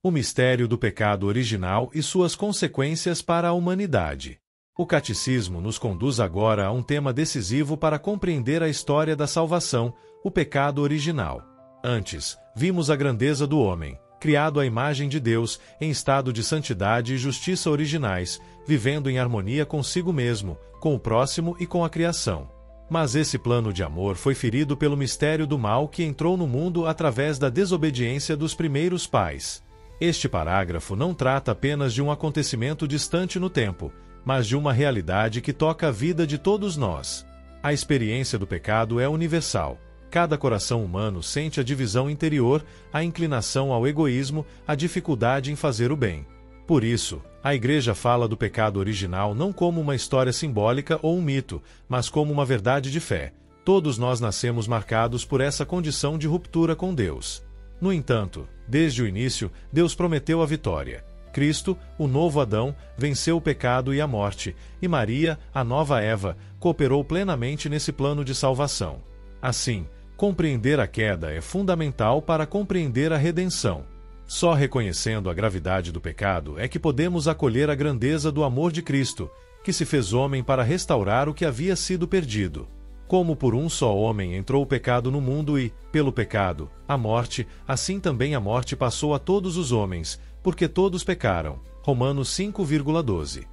O mistério do pecado original e suas consequências para a humanidade. O Catecismo nos conduz agora a um tema decisivo para compreender a história da salvação, o pecado original. Antes, vimos a grandeza do homem, criado à imagem de Deus, em estado de santidade e justiça originais, vivendo em harmonia consigo mesmo, com o próximo e com a criação. Mas esse plano de amor foi ferido pelo mistério do mal que entrou no mundo através da desobediência dos primeiros pais. Este parágrafo não trata apenas de um acontecimento distante no tempo, mas de uma realidade que toca a vida de todos nós. A experiência do pecado é universal. Cada coração humano sente a divisão interior, a inclinação ao egoísmo, a dificuldade em fazer o bem. Por isso, a Igreja fala do pecado original não como uma história simbólica ou um mito, mas como uma verdade de fé. Todos nós nascemos marcados por essa condição de ruptura com Deus. No entanto, desde o início, Deus prometeu a vitória. Cristo, o novo Adão, venceu o pecado e a morte, e Maria, a nova Eva, cooperou plenamente nesse plano de salvação. Assim, compreender a queda é fundamental para compreender a redenção. Só reconhecendo a gravidade do pecado é que podemos acolher a grandeza do amor de Cristo, que se fez homem para restaurar o que havia sido perdido. Como por um só homem entrou o pecado no mundo e, pelo pecado, a morte, assim também a morte passou a todos os homens, porque todos pecaram. Romanos 5,12.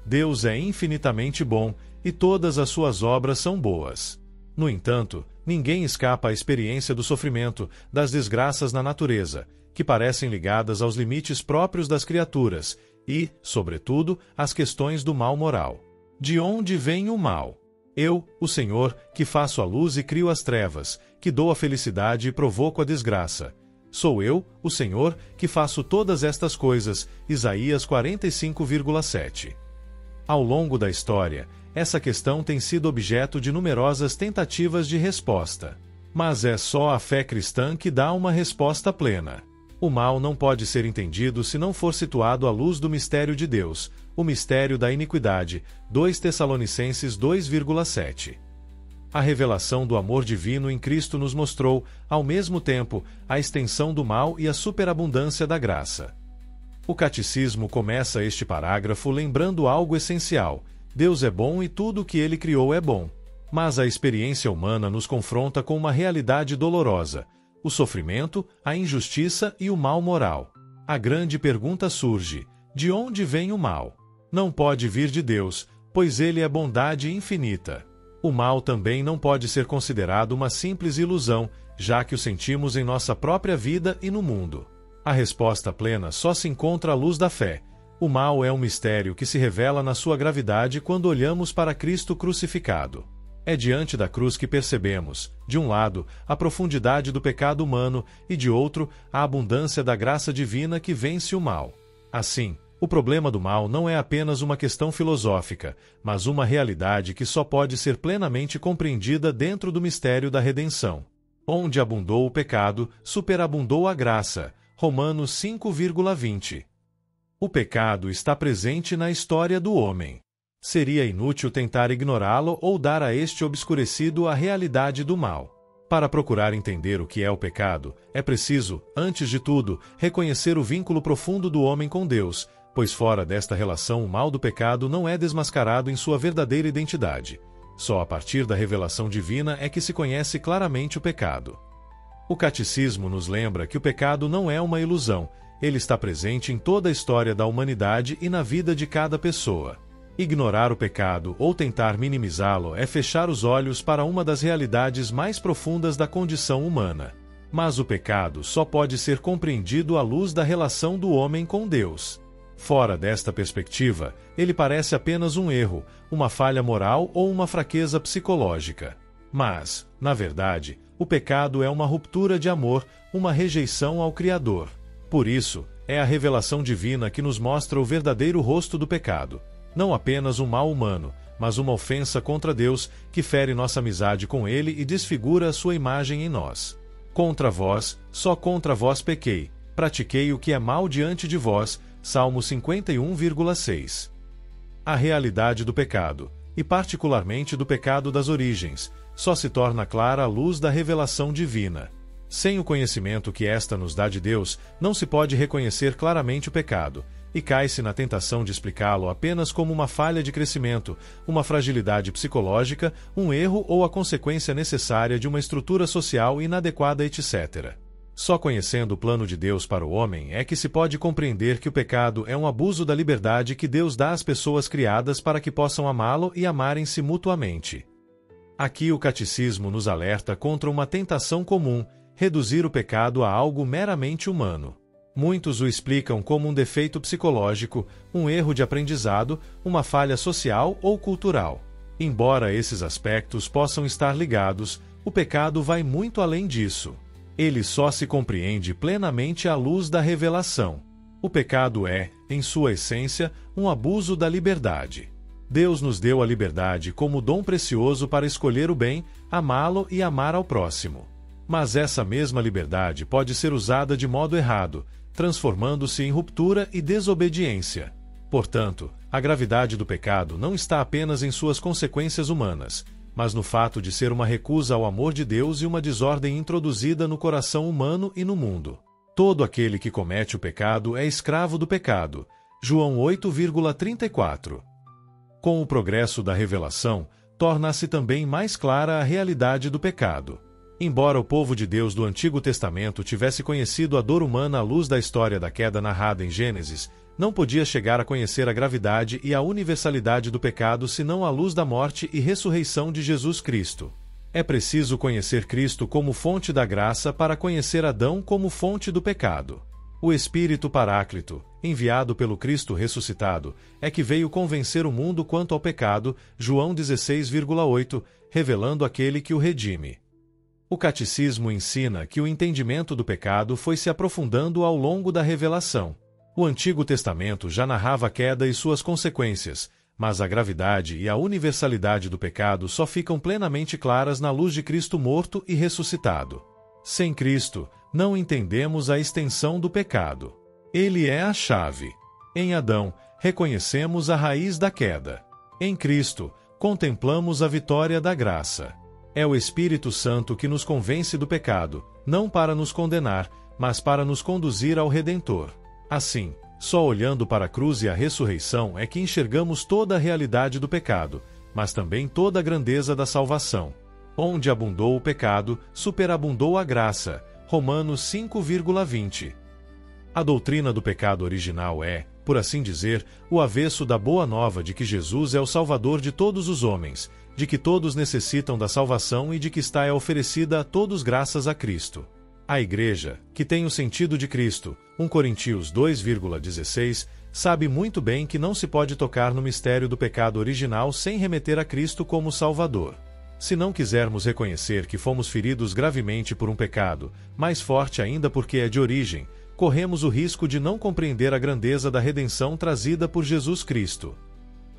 Deus é infinitamente bom, e todas as suas obras são boas. No entanto, ninguém escapa à experiência do sofrimento, das desgraças na natureza, que parecem ligadas aos limites próprios das criaturas, e, sobretudo, às questões do mal moral. De onde vem o mal? Eu, o Senhor, que faço a luz e crio as trevas, que dou a felicidade e provoco a desgraça. Sou eu, o Senhor, que faço todas estas coisas. Isaías 45,7. Ao longo da história, essa questão tem sido objeto de numerosas tentativas de resposta. Mas é só a fé cristã que dá uma resposta plena. O mal não pode ser entendido se não for situado à luz do mistério de Deus, o mistério da iniquidade, 2 Tessalonicenses 2,7. A revelação do amor divino em Cristo nos mostrou, ao mesmo tempo, a extensão do mal e a superabundância da graça. O Catecismo começa este parágrafo lembrando algo essencial: Deus é bom e tudo o que ele criou é bom. Mas a experiência humana nos confronta com uma realidade dolorosa: o sofrimento, a injustiça e o mal moral. A grande pergunta surge: de onde vem o mal? Não pode vir de Deus, pois ele é bondade infinita. O mal também não pode ser considerado uma simples ilusão, já que o sentimos em nossa própria vida e no mundo. A resposta plena só se encontra à luz da fé. O mal é um mistério que se revela na sua gravidade quando olhamos para Cristo crucificado. É diante da cruz que percebemos, de um lado, a profundidade do pecado humano e, de outro, a abundância da graça divina que vence o mal. Assim, o problema do mal não é apenas uma questão filosófica, mas uma realidade que só pode ser plenamente compreendida dentro do mistério da redenção. Onde abundou o pecado, superabundou a graça. Romanos 5,20. O pecado está presente na história do homem. Seria inútil tentar ignorá-lo ou dar a este obscurecido a realidade do mal. Para procurar entender o que é o pecado, é preciso, antes de tudo, reconhecer o vínculo profundo do homem com Deus, pois fora desta relação o mal do pecado não é desmascarado em sua verdadeira identidade. Só a partir da revelação divina é que se conhece claramente o pecado. O Catecismo nos lembra que o pecado não é uma ilusão, ele está presente em toda a história da humanidade e na vida de cada pessoa. Ignorar o pecado ou tentar minimizá-lo é fechar os olhos para uma das realidades mais profundas da condição humana. Mas o pecado só pode ser compreendido à luz da relação do homem com Deus. Fora desta perspectiva, ele parece apenas um erro, uma falha moral ou uma fraqueza psicológica. Mas, na verdade, o pecado é uma ruptura de amor, uma rejeição ao Criador. Por isso, é a revelação divina que nos mostra o verdadeiro rosto do pecado. Não apenas um mal humano, mas uma ofensa contra Deus que fere nossa amizade com Ele e desfigura a sua imagem em nós. Contra vós, só contra vós pequei, pratiquei o que é mal diante de vós. Salmo 51,6. A realidade do pecado, e particularmente do pecado das origens, só se torna clara à luz da revelação divina. Sem o conhecimento que esta nos dá de Deus, não se pode reconhecer claramente o pecado, e cai-se na tentação de explicá-lo apenas como uma falha de crescimento, uma fragilidade psicológica, um erro ou a consequência necessária de uma estrutura social inadequada, etc. Só conhecendo o plano de Deus para o homem é que se pode compreender que o pecado é um abuso da liberdade que Deus dá às pessoas criadas para que possam amá-lo e amarem-se mutuamente. Aqui o catecismo nos alerta contra uma tentação comum, reduzir o pecado a algo meramente humano. Muitos o explicam como um defeito psicológico, um erro de aprendizado, uma falha social ou cultural. Embora esses aspectos possam estar ligados, o pecado vai muito além disso. Ele só se compreende plenamente à luz da revelação. O pecado é, em sua essência, um abuso da liberdade. Deus nos deu a liberdade como dom precioso para escolher o bem, amá-lo e amar ao próximo. Mas essa mesma liberdade pode ser usada de modo errado, transformando-se em ruptura e desobediência. Portanto, a gravidade do pecado não está apenas em suas consequências humanas, mas no fato de ser uma recusa ao amor de Deus e uma desordem introduzida no coração humano e no mundo. Todo aquele que comete o pecado é escravo do pecado. João 8,34. Com o progresso da revelação, torna-se também mais clara a realidade do pecado. Embora o povo de Deus do Antigo Testamento tivesse conhecido a dor humana à luz da história da queda narrada em Gênesis, não podia chegar a conhecer a gravidade e a universalidade do pecado senão à luz da morte e ressurreição de Jesus Cristo. É preciso conhecer Cristo como fonte da graça para conhecer Adão como fonte do pecado. O Espírito Paráclito, enviado pelo Cristo ressuscitado, é que veio convencer o mundo quanto ao pecado, João 16,8, revelando aquele que o redime. O catecismo ensina que o entendimento do pecado foi se aprofundando ao longo da revelação. O Antigo Testamento já narrava a queda e suas consequências, mas a gravidade e a universalidade do pecado só ficam plenamente claras na luz de Cristo morto e ressuscitado. Sem Cristo, não entendemos a extensão do pecado. Ele é a chave. Em Adão, reconhecemos a raiz da queda. Em Cristo, contemplamos a vitória da graça. É o Espírito Santo que nos convence do pecado, não para nos condenar, mas para nos conduzir ao Redentor. Assim, só olhando para a cruz e a ressurreição é que enxergamos toda a realidade do pecado, mas também toda a grandeza da salvação. Onde abundou o pecado, superabundou a graça. Romanos 5,20. A doutrina do pecado original é, por assim dizer, o avesso da boa nova de que Jesus é o Salvador de todos os homens, de que todos necessitam da salvação e de que está oferecida a todos graças a Cristo. A Igreja, que tem o sentido de Cristo, 1 Coríntios 2,16, sabe muito bem que não se pode tocar no mistério do pecado original sem remeter a Cristo como Salvador. Se não quisermos reconhecer que fomos feridos gravemente por um pecado, mais forte ainda porque é de origem, corremos o risco de não compreender a grandeza da redenção trazida por Jesus Cristo.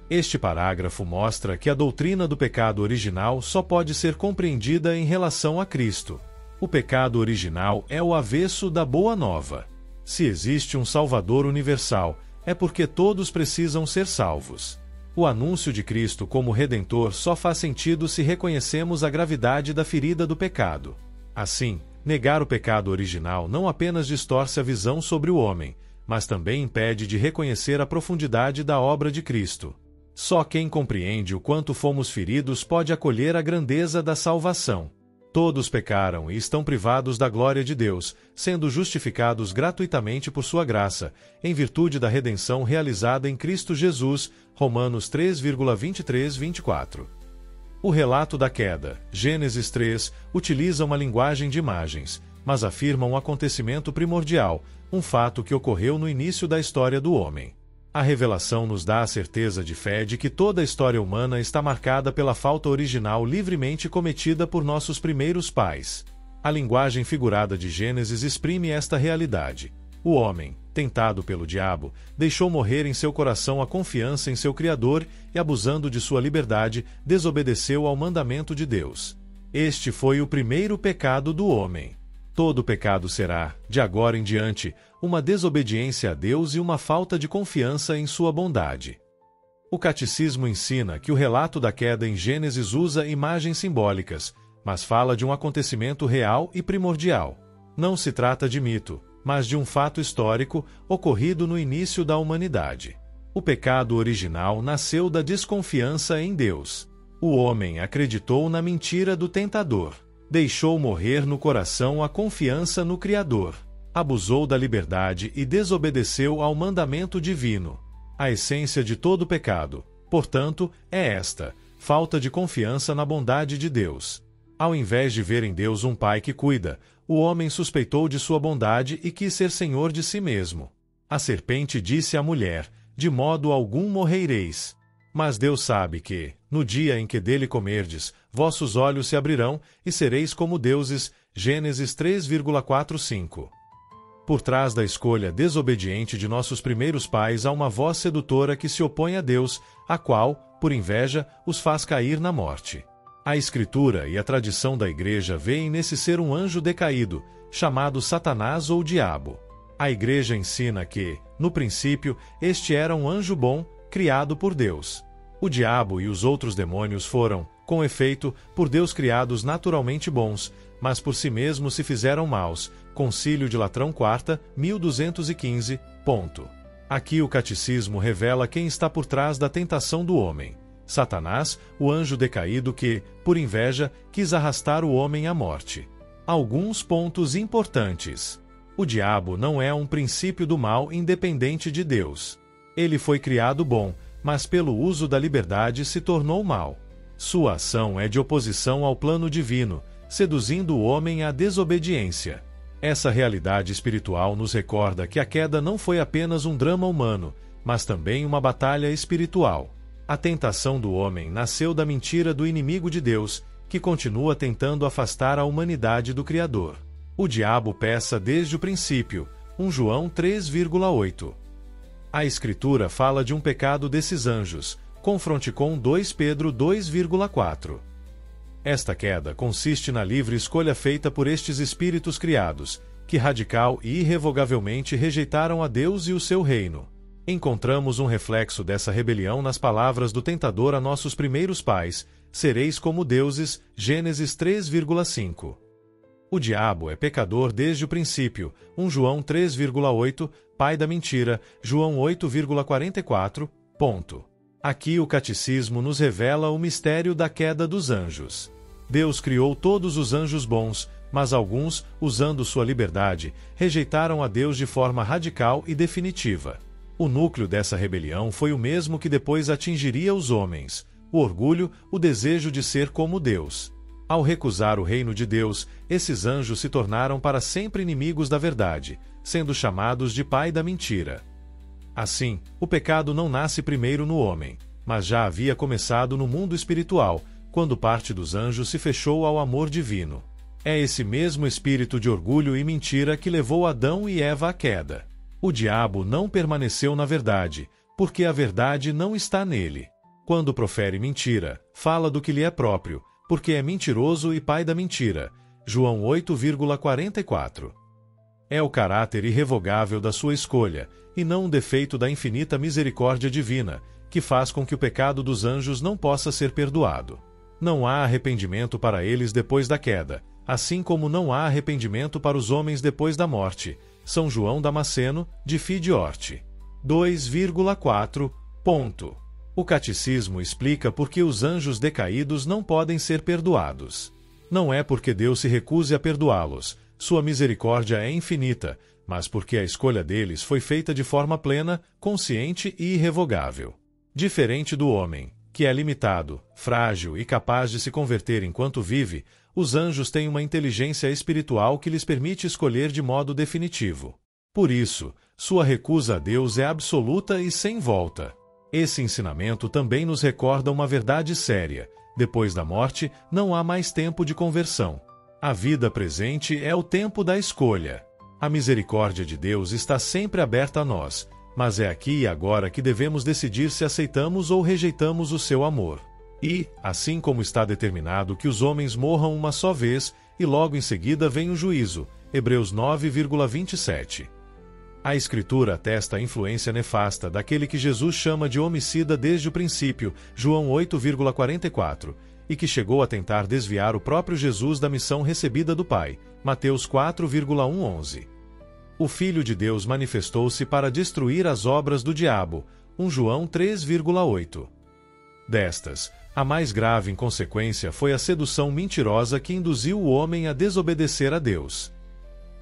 Este parágrafo mostra que a doutrina do pecado original só pode ser compreendida em relação a Cristo. O pecado original é o avesso da boa nova. Se existe um Salvador universal, é porque todos precisam ser salvos. O anúncio de Cristo como Redentor só faz sentido se reconhecemos a gravidade da ferida do pecado. Assim, negar o pecado original não apenas distorce a visão sobre o homem, mas também impede de reconhecer a profundidade da obra de Cristo. Só quem compreende o quanto fomos feridos pode acolher a grandeza da salvação. Todos pecaram e estão privados da glória de Deus, sendo justificados gratuitamente por sua graça, em virtude da redenção realizada em Cristo Jesus, Romanos 3,23-24. O relato da queda, Gênesis 3, utiliza uma linguagem de imagens, mas afirma um acontecimento primordial, um fato que ocorreu no início da história do homem. A revelação nos dá a certeza de fé de que toda a história humana está marcada pela falta original livremente cometida por nossos primeiros pais. A linguagem figurada de Gênesis exprime esta realidade. O homem, tentado pelo diabo, deixou morrer em seu coração a confiança em seu Criador e, abusando de sua liberdade, desobedeceu ao mandamento de Deus. Este foi o primeiro pecado do homem. Todo pecado será, de agora em diante, uma desobediência a Deus e uma falta de confiança em sua bondade. O catecismo ensina que o relato da queda em Gênesis usa imagens simbólicas, mas fala de um acontecimento real e primordial. Não se trata de mito, mas de um fato histórico ocorrido no início da humanidade. O pecado original nasceu da desconfiança em Deus. O homem acreditou na mentira do tentador. Deixou morrer no coração a confiança no Criador. Abusou da liberdade e desobedeceu ao mandamento divino. A essência de todo pecado, portanto, é esta: falta de confiança na bondade de Deus. Ao invés de ver em Deus um pai que cuida, o homem suspeitou de sua bondade e quis ser senhor de si mesmo. A serpente disse à mulher: de modo algum morrereis. Mas Deus sabe que, no dia em que dele comerdes, vossos olhos se abrirão e sereis como deuses. Gênesis 3,45. Por trás da escolha desobediente de nossos primeiros pais há uma voz sedutora que se opõe a Deus, a qual, por inveja, os faz cair na morte. A Escritura e a tradição da Igreja veem nesse ser um anjo decaído, chamado Satanás ou Diabo. A Igreja ensina que, no princípio, este era um anjo bom, criado por Deus. O diabo e os outros demônios foram, com efeito, por Deus criados naturalmente bons, mas por si mesmos se fizeram maus. Concílio de Latrão IV, 1215. Aqui o catecismo revela quem está por trás da tentação do homem. Satanás, o anjo decaído que, por inveja, quis arrastar o homem à morte. Alguns pontos importantes. O diabo não é um princípio do mal independente de Deus. Ele foi criado bom, mas pelo uso da liberdade se tornou mal. Sua ação é de oposição ao plano divino, seduzindo o homem à desobediência. Essa realidade espiritual nos recorda que a queda não foi apenas um drama humano, mas também uma batalha espiritual. A tentação do homem nasceu da mentira do inimigo de Deus, que continua tentando afastar a humanidade do Criador. O diabo peça desde o princípio. 1 João 3,8. A Escritura fala de um pecado desses anjos. Confronte com 2 Pedro 2,4. Esta queda consiste na livre escolha feita por estes espíritos criados, que radical e irrevogavelmente rejeitaram a Deus e o seu reino. Encontramos um reflexo dessa rebelião nas palavras do tentador a nossos primeiros pais: sereis como deuses. Gênesis 3,5. O diabo é pecador desde o princípio. 1 João 3,8, pai da mentira. João 8,44. Aqui o catecismo nos revela o mistério da queda dos anjos. Deus criou todos os anjos bons, mas alguns, usando sua liberdade, rejeitaram a Deus de forma radical e definitiva. O núcleo dessa rebelião foi o mesmo que depois atingiria os homens: o orgulho, o desejo de ser como Deus. Ao recusar o reino de Deus, esses anjos se tornaram para sempre inimigos da verdade, sendo chamados de pai da mentira. Assim, o pecado não nasce primeiro no homem, mas já havia começado no mundo espiritual, quando parte dos anjos se fechou ao amor divino. É esse mesmo espírito de orgulho e mentira que levou Adão e Eva à queda. O diabo não permaneceu na verdade, porque a verdade não está nele. Quando profere mentira, fala do que lhe é próprio, porque é mentiroso e pai da mentira. João 8,44. É o caráter irrevogável da sua escolha, e não um defeito da infinita misericórdia divina, que faz com que o pecado dos anjos não possa ser perdoado. Não há arrependimento para eles depois da queda, assim como não há arrependimento para os homens depois da morte. São João Damasceno, de Fide Orte. 2,4. O catecismo explica por que os anjos decaídos não podem ser perdoados. Não é porque Deus se recuse a perdoá-los, sua misericórdia é infinita, mas porque a escolha deles foi feita de forma plena, consciente e irrevogável. Diferente do homem, que é limitado, frágil e capaz de se converter enquanto vive, os anjos têm uma inteligência espiritual que lhes permite escolher de modo definitivo. Por isso, sua recusa a Deus é absoluta e sem volta. Esse ensinamento também nos recorda uma verdade séria: depois da morte, não há mais tempo de conversão. A vida presente é o tempo da escolha. A misericórdia de Deus está sempre aberta a nós, mas é aqui e agora que devemos decidir se aceitamos ou rejeitamos o seu amor. E, assim como está determinado que os homens morram uma só vez, e logo em seguida vem o juízo, Hebreus 9,27. A Escritura atesta a influência nefasta daquele que Jesus chama de homicida desde o princípio, João 8,44, e que chegou a tentar desviar o próprio Jesus da missão recebida do Pai. Mateus 4,11. O Filho de Deus manifestou-se para destruir as obras do diabo. 1 João 3,8. Destas, a mais grave inconsequência foi a sedução mentirosa que induziu o homem a desobedecer a Deus.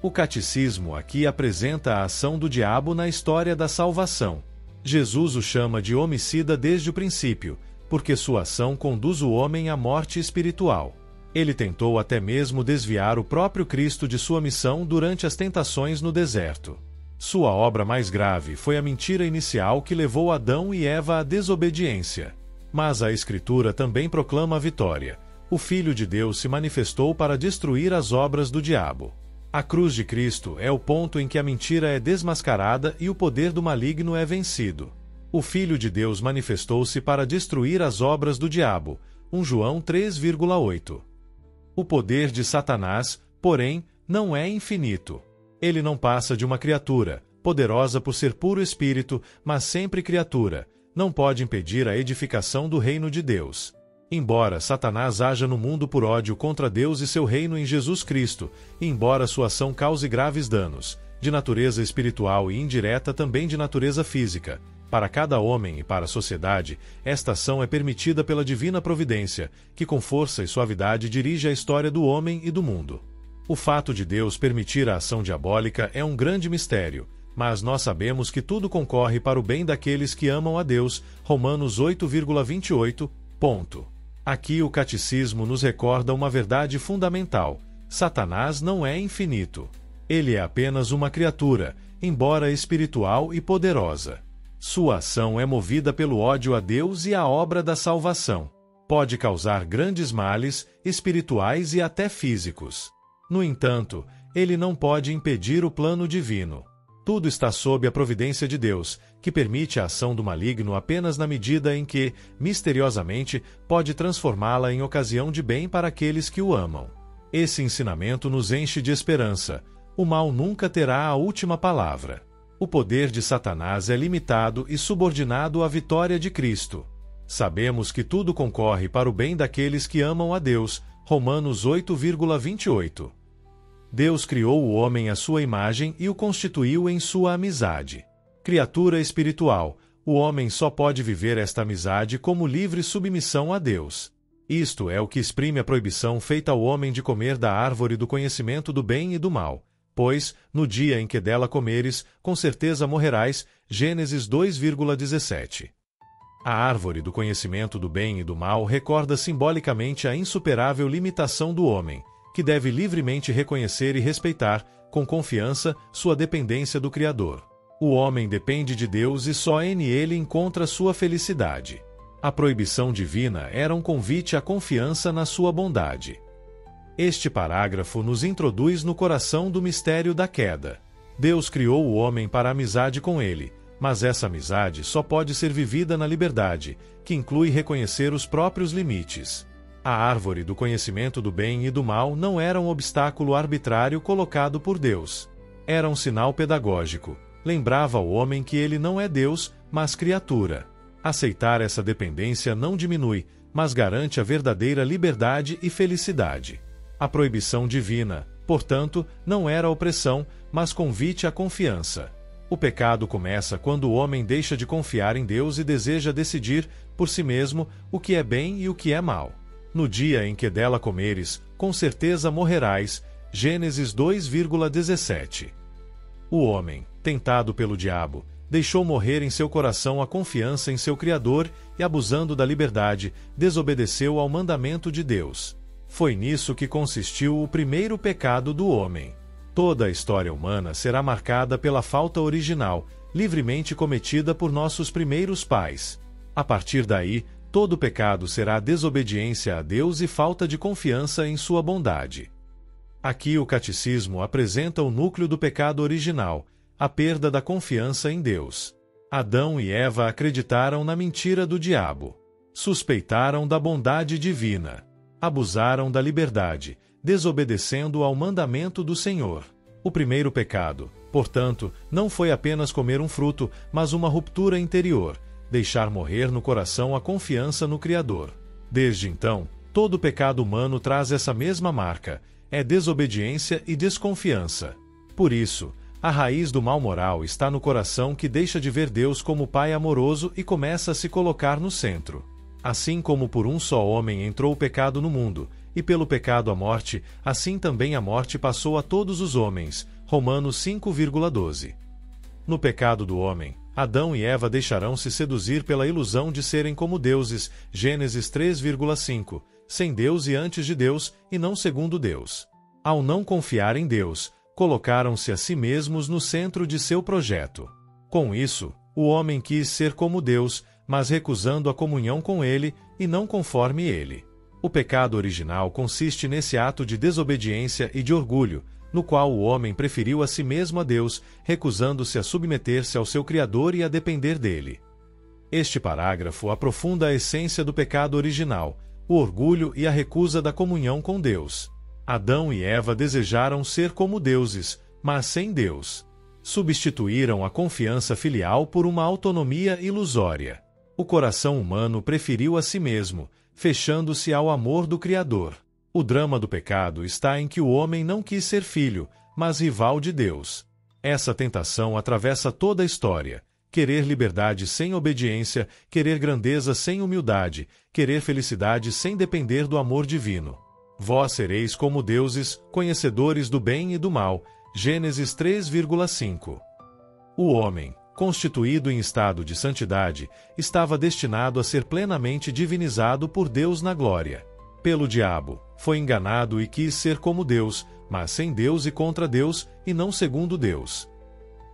O catecismo aqui apresenta a ação do diabo na história da salvação. Jesus o chama de homicida desde o princípio, porque sua ação conduz o homem à morte espiritual. Ele tentou até mesmo desviar o próprio Cristo de sua missão durante as tentações no deserto. Sua obra mais grave foi a mentira inicial que levou Adão e Eva à desobediência. Mas a Escritura também proclama a vitória. O Filho de Deus se manifestou para destruir as obras do diabo. A cruz de Cristo é o ponto em que a mentira é desmascarada e o poder do maligno é vencido. O Filho de Deus manifestou-se para destruir as obras do diabo. 1 João 3,8. O poder de Satanás, porém, não é infinito. Ele não passa de uma criatura, poderosa por ser puro espírito, mas sempre criatura. Não pode impedir a edificação do reino de Deus. Embora Satanás haja no mundo por ódio contra Deus e seu reino em Jesus Cristo, e embora sua ação cause graves danos, de natureza espiritual e indireta também de natureza física, para cada homem e para a sociedade, esta ação é permitida pela divina providência, que com força e suavidade dirige a história do homem e do mundo. O fato de Deus permitir a ação diabólica é um grande mistério, mas nós sabemos que tudo concorre para o bem daqueles que amam a Deus. Romanos 8,28. Aqui o catecismo nos recorda uma verdade fundamental: Satanás não é infinito. Ele é apenas uma criatura, embora espiritual e poderosa. Sua ação é movida pelo ódio a Deus e à obra da salvação. Pode causar grandes males, espirituais e até físicos. No entanto, ele não pode impedir o plano divino. Tudo está sob a providência de Deus, que permite a ação do maligno apenas na medida em que, misteriosamente, pode transformá-la em ocasião de bem para aqueles que o amam. Esse ensinamento nos enche de esperança. O mal nunca terá a última palavra. O poder de Satanás é limitado e subordinado à vitória de Cristo. Sabemos que tudo concorre para o bem daqueles que amam a Deus. Romanos 8,28. Deus criou o homem à sua imagem e o constituiu em sua amizade. Criatura espiritual, o homem só pode viver esta amizade como livre submissão a Deus. Isto é o que exprime a proibição feita ao homem de comer da árvore do conhecimento do bem e do mal. Pois, no dia em que dela comeres, com certeza morrerás. Gênesis 2,17. A árvore do conhecimento do bem e do mal recorda simbolicamente a insuperável limitação do homem, que deve livremente reconhecer e respeitar, com confiança, sua dependência do Criador. O homem depende de Deus e só nele encontra sua felicidade. A proibição divina era um convite à confiança na sua bondade. Este parágrafo nos introduz no coração do mistério da queda. Deus criou o homem para a amizade com ele, mas essa amizade só pode ser vivida na liberdade, que inclui reconhecer os próprios limites. A árvore do conhecimento do bem e do mal não era um obstáculo arbitrário colocado por Deus. Era um sinal pedagógico. Lembrava ao homem que ele não é Deus, mas criatura. Aceitar essa dependência não diminui, mas garante a verdadeira liberdade e felicidade. A proibição divina, portanto, não era opressão, mas convite à confiança. O pecado começa quando o homem deixa de confiar em Deus e deseja decidir, por si mesmo, o que é bem e o que é mal. No dia em que dela comeres, com certeza morrerás. Gênesis 2,17. O homem, tentado pelo diabo, deixou morrer em seu coração a confiança em seu Criador e, abusando da liberdade, desobedeceu ao mandamento de Deus. Foi nisso que consistiu o primeiro pecado do homem. Toda a história humana será marcada pela falta original, livremente cometida por nossos primeiros pais. A partir daí, todo pecado será desobediência a Deus e falta de confiança em sua bondade. Aqui o catecismo apresenta o núcleo do pecado original, a perda da confiança em Deus. Adão e Eva acreditaram na mentira do diabo. Suspeitaram da bondade divina. Abusaram da liberdade, desobedecendo ao mandamento do Senhor. O primeiro pecado, portanto, não foi apenas comer um fruto, mas uma ruptura interior, deixar morrer no coração a confiança no Criador. Desde então, Todo pecado humano traz essa mesma marca: é desobediência e desconfiança. Por isso, a raiz do mal moral está no coração que deixa de ver Deus como Pai amoroso e começa a se colocar no centro. Assim como por um só homem entrou o pecado no mundo, e pelo pecado a morte, assim também a morte passou a todos os homens. Romanos 5,12. No pecado do homem, Adão e Eva deixarão-se seduzir pela ilusão de serem como deuses. Gênesis 3,5. Sem Deus e antes de Deus, e não segundo Deus. Ao não confiar em Deus, colocaram-se a si mesmos no centro de seu projeto. Com isso, o homem quis ser como Deus, mas recusando a comunhão com ele, e não conforme ele. O pecado original consiste nesse ato de desobediência e de orgulho, no qual o homem preferiu a si mesmo a Deus, recusando-se a submeter-se ao seu Criador e a depender dele. Este parágrafo aprofunda a essência do pecado original, o orgulho e a recusa da comunhão com Deus. Adão e Eva desejaram ser como deuses, mas sem Deus. Substituíram a confiança filial por uma autonomia ilusória. O coração humano preferiu a si mesmo, fechando-se ao amor do Criador. O drama do pecado está em que o homem não quis ser filho, mas rival de Deus. Essa tentação atravessa toda a história: querer liberdade sem obediência, querer grandeza sem humildade, querer felicidade sem depender do amor divino. Vós sereis como deuses, conhecedores do bem e do mal. Gênesis 3,5. O homem, constituído em estado de santidade, estava destinado a ser plenamente divinizado por Deus na glória. Pelo diabo, foi enganado e quis ser como Deus, mas sem Deus e contra Deus, e não segundo Deus.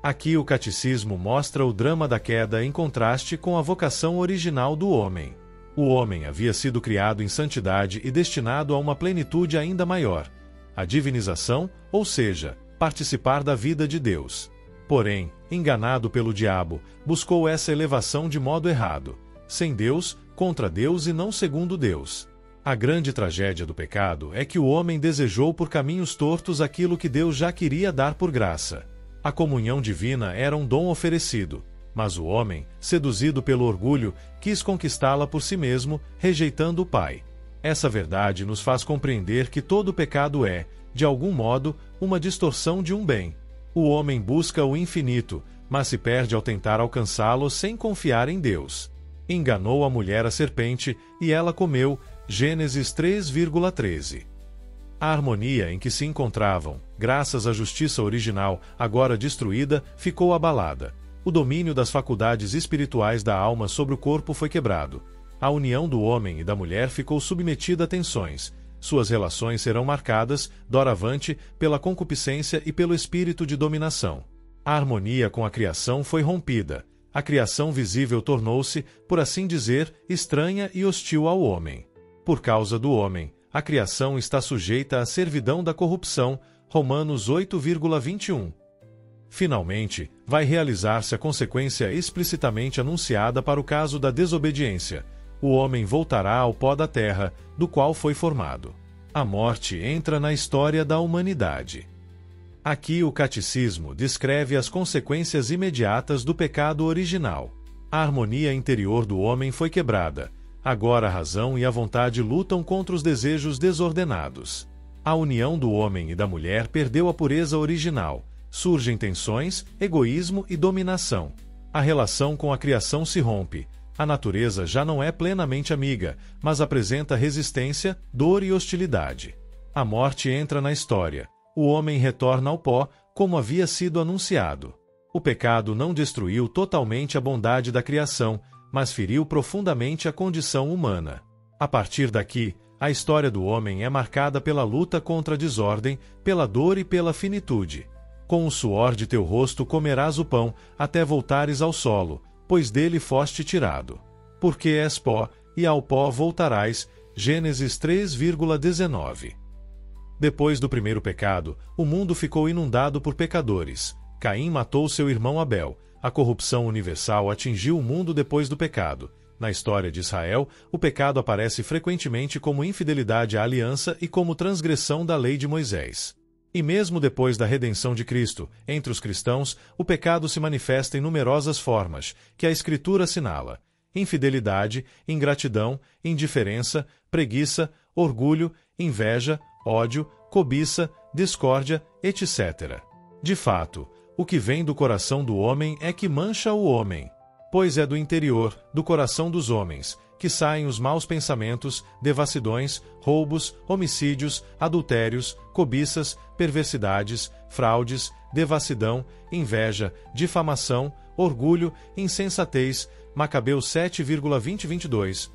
Aqui o catecismo mostra o drama da queda em contraste com a vocação original do homem. O homem havia sido criado em santidade e destinado a uma plenitude ainda maior: a divinização, ou seja, participar da vida de Deus. Porém, enganado pelo diabo, buscou essa elevação de modo errado: sem Deus, contra Deus e não segundo Deus. A grande tragédia do pecado é que o homem desejou por caminhos tortos aquilo que Deus já queria dar por graça. A comunhão divina era um dom oferecido, mas o homem, seduzido pelo orgulho, quis conquistá-la por si mesmo, rejeitando o Pai. Essa verdade nos faz compreender que todo pecado é, de algum modo, uma distorção de um bem. O homem busca o infinito, mas se perde ao tentar alcançá-lo sem confiar em Deus. Enganou a mulher a serpente, e ela comeu. Gênesis 3,13. A harmonia em que se encontravam, graças à justiça original, agora destruída, ficou abalada. O domínio das faculdades espirituais da alma sobre o corpo foi quebrado. A união do homem e da mulher ficou submetida a tensões. Suas relações serão marcadas, doravante, pela concupiscência e pelo espírito de dominação. A harmonia com a criação foi rompida. A criação visível tornou-se, por assim dizer, estranha e hostil ao homem. Por causa do homem, a criação está sujeita à servidão da corrupção. Romanos 8,21. Finalmente, vai realizar-se a consequência explicitamente anunciada para o caso da desobediência: o homem voltará ao pó da terra, do qual foi formado. A morte entra na história da humanidade. Aqui o catecismo descreve as consequências imediatas do pecado original. A harmonia interior do homem foi quebrada. Agora a razão e a vontade lutam contra os desejos desordenados. A união do homem e da mulher perdeu a pureza original. Surgem tensões, egoísmo e dominação. A relação com a criação se rompe. A natureza já não é plenamente amiga, mas apresenta resistência, dor e hostilidade. A morte entra na história. O homem retorna ao pó, como havia sido anunciado. O pecado não destruiu totalmente a bondade da criação, mas feriu profundamente a condição humana. A partir daqui, a história do homem é marcada pela luta contra a desordem, pela dor e pela finitude. Com o suor de teu rosto comerás o pão, até voltares ao solo, pois dele foste tirado. Porque és pó, e ao pó voltarás. Gênesis 3,19. Depois do primeiro pecado, o mundo ficou inundado por pecadores. Caim matou seu irmão Abel. A corrupção universal atingiu o mundo depois do pecado. Na história de Israel, o pecado aparece frequentemente como infidelidade à aliança e como transgressão da lei de Moisés. E mesmo depois da redenção de Cristo, entre os cristãos, o pecado se manifesta em numerosas formas, que a Escritura assinala: infidelidade, ingratidão, indiferença, preguiça, orgulho, inveja, ódio, cobiça, discórdia, etc. De fato, o que vem do coração do homem é que mancha o homem. Pois é do interior, do coração dos homens, que saem os maus pensamentos, devassidões, roubos, homicídios, adultérios, cobiças, perversidades, fraudes, devassidão, inveja, difamação, orgulho, insensatez. Macabeus 7,20-22.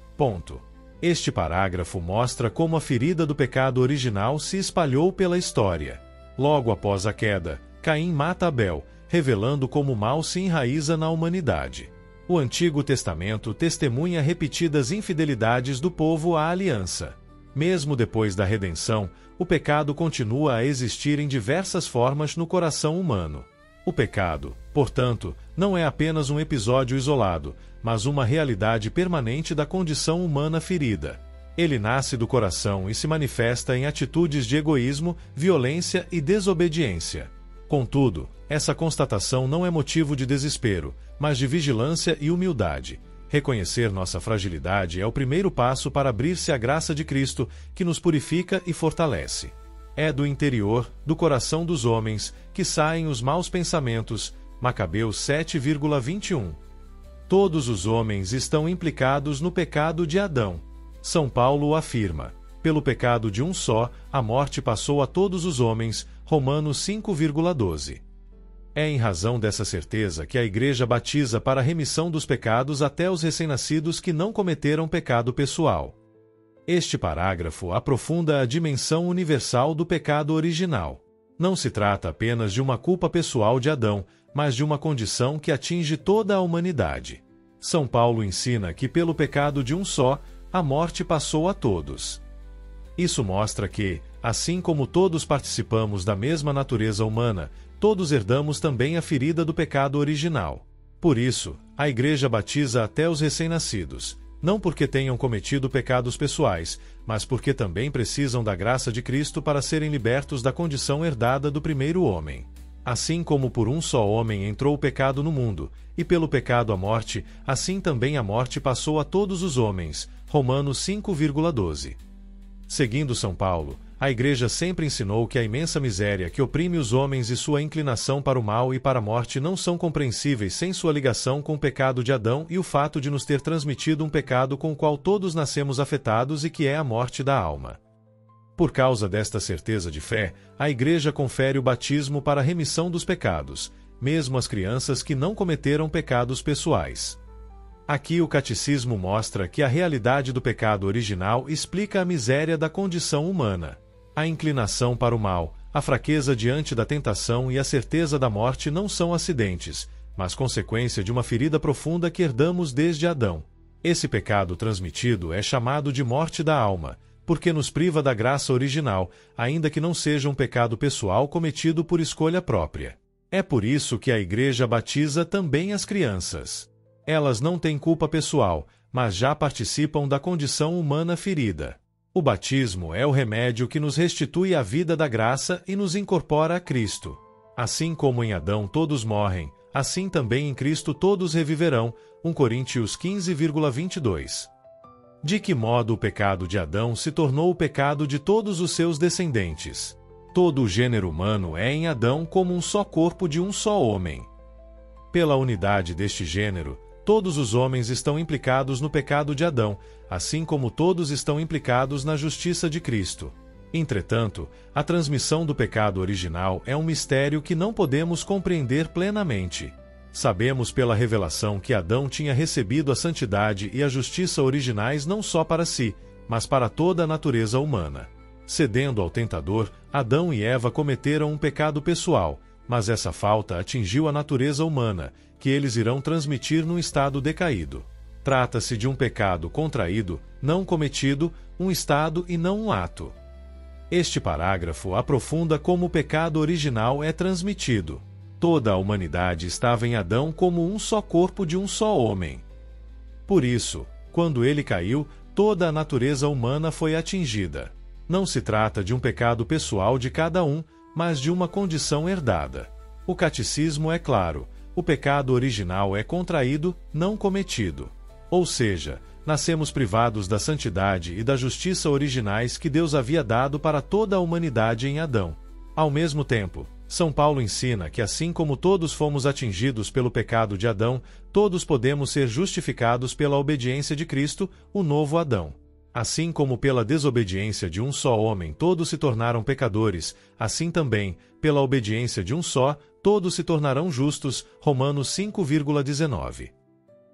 Este parágrafo mostra como a ferida do pecado original se espalhou pela história. Logo após a queda, Caim mata Abel, revelando como o mal se enraiza na humanidade. O Antigo Testamento testemunha repetidas infidelidades do povo à aliança. Mesmo depois da redenção, o pecado continua a existir em diversas formas no coração humano. O pecado, portanto, não é apenas um episódio isolado, mas uma realidade permanente da condição humana ferida. Ele nasce do coração e se manifesta em atitudes de egoísmo, violência e desobediência. Contudo, essa constatação não é motivo de desespero, mas de vigilância e humildade. Reconhecer nossa fragilidade é o primeiro passo para abrir-se à graça de Cristo, que nos purifica e fortalece. É do interior, do coração dos homens, que saem os maus pensamentos. Macabeus 7,21. Todos os homens estão implicados no pecado de Adão. São Paulo afirma: pelo pecado de um só, a morte passou a todos os homens. Romanos 5,12. É em razão dessa certeza que a Igreja batiza para a remissão dos pecados até os recém-nascidos que não cometeram pecado pessoal. Este parágrafo aprofunda a dimensão universal do pecado original. Não se trata apenas de uma culpa pessoal de Adão, mas de uma condição que atinge toda a humanidade. São Paulo ensina que pelo pecado de um só, a morte passou a todos. Isso mostra que, assim como todos participamos da mesma natureza humana, todos herdamos também a ferida do pecado original. Por isso, a Igreja batiza até os recém-nascidos, não porque tenham cometido pecados pessoais, mas porque também precisam da graça de Cristo para serem libertos da condição herdada do primeiro homem. Assim como por um só homem entrou o pecado no mundo, e pelo pecado a morte, assim também a morte passou a todos os homens. Romanos 5,12. Seguindo São Paulo, a Igreja sempre ensinou que a imensa miséria que oprime os homens e sua inclinação para o mal e para a morte não são compreensíveis sem sua ligação com o pecado de Adão e o fato de nos ter transmitido um pecado com o qual todos nascemos afetados e que é a morte da alma. Por causa desta certeza de fé, a Igreja confere o batismo para a remissão dos pecados, mesmo às crianças que não cometeram pecados pessoais. Aqui o Catecismo mostra que a realidade do pecado original explica a miséria da condição humana. A inclinação para o mal, a fraqueza diante da tentação e a certeza da morte não são acidentes, mas consequência de uma ferida profunda que herdamos desde Adão. Esse pecado transmitido é chamado de morte da alma, porque nos priva da graça original, ainda que não seja um pecado pessoal cometido por escolha própria. É por isso que a Igreja batiza também as crianças. Elas não têm culpa pessoal, mas já participam da condição humana ferida. O batismo é o remédio que nos restitui a vida da graça e nos incorpora a Cristo. Assim como em Adão todos morrem, assim também em Cristo todos reviverão. 1 Coríntios 15,22. De que modo o pecado de Adão se tornou o pecado de todos os seus descendentes? Todo o gênero humano é em Adão como um só corpo de um só homem. Pela unidade deste gênero, todos os homens estão implicados no pecado de Adão, assim como todos estão implicados na justiça de Cristo. Entretanto, a transmissão do pecado original é um mistério que não podemos compreender plenamente. Sabemos pela revelação que Adão tinha recebido a santidade e a justiça originais não só para si, mas para toda a natureza humana. Cedendo ao tentador, Adão e Eva cometeram um pecado pessoal, mas essa falta atingiu a natureza humana, que eles irão transmitir num estado decaído. Trata-se de um pecado contraído, não cometido, um estado e não um ato. Este parágrafo aprofunda como o pecado original é transmitido. Toda a humanidade estava em Adão como um só corpo de um só homem. Por isso, quando ele caiu, toda a natureza humana foi atingida. Não se trata de um pecado pessoal de cada um, mas de uma condição herdada. O Catecismo é claro: o pecado original é contraído, não cometido. Ou seja, nascemos privados da santidade e da justiça originais que Deus havia dado para toda a humanidade em Adão. Ao mesmo tempo, São Paulo ensina que assim como todos fomos atingidos pelo pecado de Adão, todos podemos ser justificados pela obediência de Cristo, o novo Adão. Assim como pela desobediência de um só homem todos se tornaram pecadores, assim também, pela obediência de um só, todos se tornarão justos. Romanos 5,19.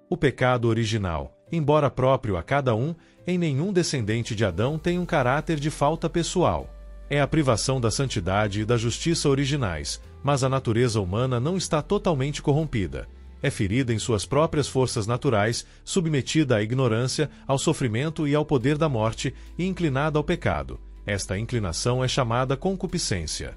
O pecado original, embora próprio a cada um, em nenhum descendente de Adão tem um caráter de falta pessoal. É a privação da santidade e da justiça originais, mas a natureza humana não está totalmente corrompida. É ferida em suas próprias forças naturais, submetida à ignorância, ao sofrimento e ao poder da morte, e inclinada ao pecado. Esta inclinação é chamada concupiscência.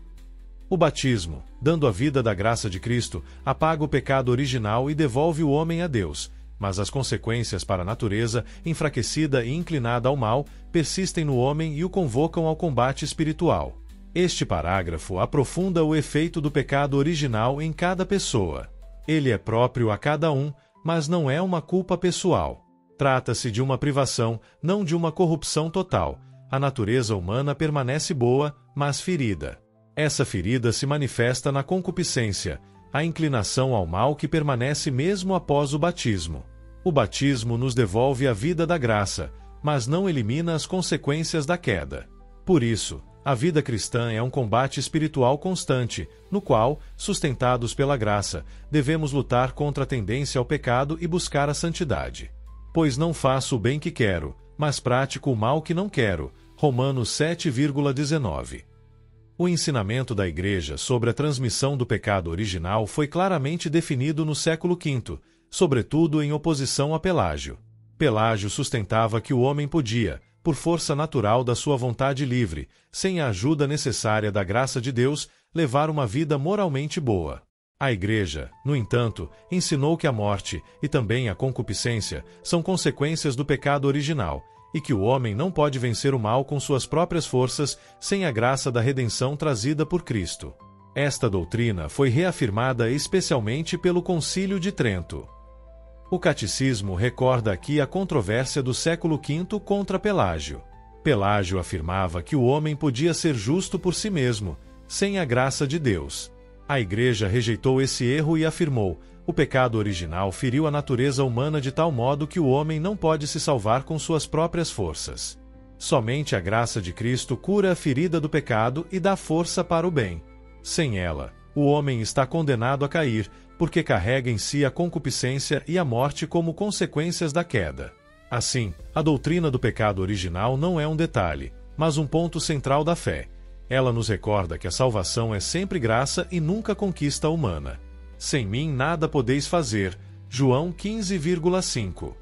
O batismo, dando a vida da graça de Cristo, apaga o pecado original e devolve o homem a Deus, mas as consequências para a natureza, enfraquecida e inclinada ao mal, persistem no homem e o convocam ao combate espiritual. Este parágrafo aprofunda o efeito do pecado original em cada pessoa. Ele é próprio a cada um, mas não é uma culpa pessoal. Trata-se de uma privação, não de uma corrupção total. A natureza humana permanece boa, mas ferida. Essa ferida se manifesta na concupiscência, a inclinação ao mal que permanece mesmo após o batismo. O batismo nos devolve a vida da graça, mas não elimina as consequências da queda. Por isso, a vida cristã é um combate espiritual constante, no qual, sustentados pela graça, devemos lutar contra a tendência ao pecado e buscar a santidade. Pois não faço o bem que quero, mas pratico o mal que não quero. Romanos 7,19. O ensinamento da Igreja sobre a transmissão do pecado original foi claramente definido no século V, sobretudo em oposição a Pelágio. Pelágio sustentava que o homem podia, por força natural da sua vontade livre, sem a ajuda necessária da graça de Deus, levar uma vida moralmente boa. A Igreja, no entanto, ensinou que a morte, e também a concupiscência, são consequências do pecado original, e que o homem não pode vencer o mal com suas próprias forças, sem a graça da redenção trazida por Cristo. Esta doutrina foi reafirmada especialmente pelo Concílio de Trento. O Catecismo recorda aqui a controvérsia do século V contra Pelágio. Pelágio afirmava que o homem podia ser justo por si mesmo, sem a graça de Deus. A Igreja rejeitou esse erro e afirmou: o pecado original feriu a natureza humana de tal modo que o homem não pode se salvar com suas próprias forças. Somente a graça de Cristo cura a ferida do pecado e dá força para o bem. Sem ela, o homem está condenado a cair, porque carrega em si a concupiscência e a morte como consequências da queda. Assim, a doutrina do pecado original não é um detalhe, mas um ponto central da fé. Ela nos recorda que a salvação é sempre graça e nunca conquista humana. Sem mim nada podeis fazer. João 15,5.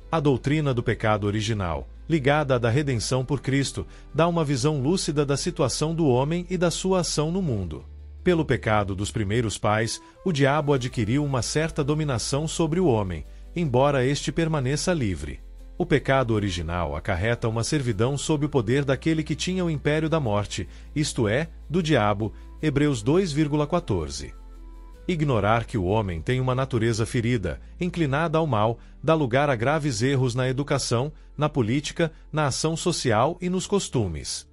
A doutrina do pecado original, ligada à da redenção por Cristo, dá uma visão lúcida da situação do homem e da sua ação no mundo. Pelo pecado dos primeiros pais, o diabo adquiriu uma certa dominação sobre o homem, embora este permaneça livre. O pecado original acarreta uma servidão sob o poder daquele que tinha o império da morte, isto é, do diabo. Hebreus 2,14. Ignorar que o homem tem uma natureza ferida, inclinada ao mal, dá lugar a graves erros na educação, na política, na ação social e nos costumes.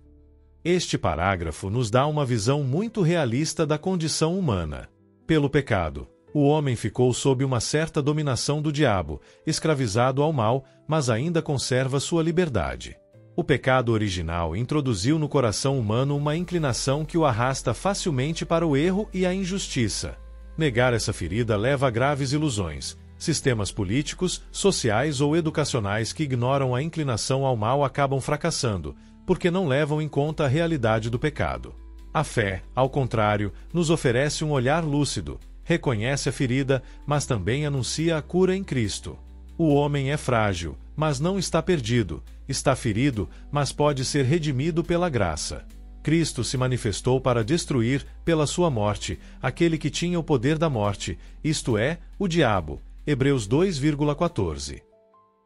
Este parágrafo nos dá uma visão muito realista da condição humana. Pelo pecado, o homem ficou sob uma certa dominação do diabo, escravizado ao mal, mas ainda conserva sua liberdade. O pecado original introduziu no coração humano uma inclinação que o arrasta facilmente para o erro e a injustiça. Negar essa ferida leva a graves ilusões. Sistemas políticos, sociais ou educacionais que ignoram a inclinação ao mal acabam fracassando, porque não levam em conta a realidade do pecado. A fé, ao contrário, nos oferece um olhar lúcido, reconhece a ferida, mas também anuncia a cura em Cristo. O homem é frágil, mas não está perdido, está ferido, mas pode ser redimido pela graça. Cristo se manifestou para destruir, pela sua morte, aquele que tinha o poder da morte, isto é, o diabo. Hebreus 2,14.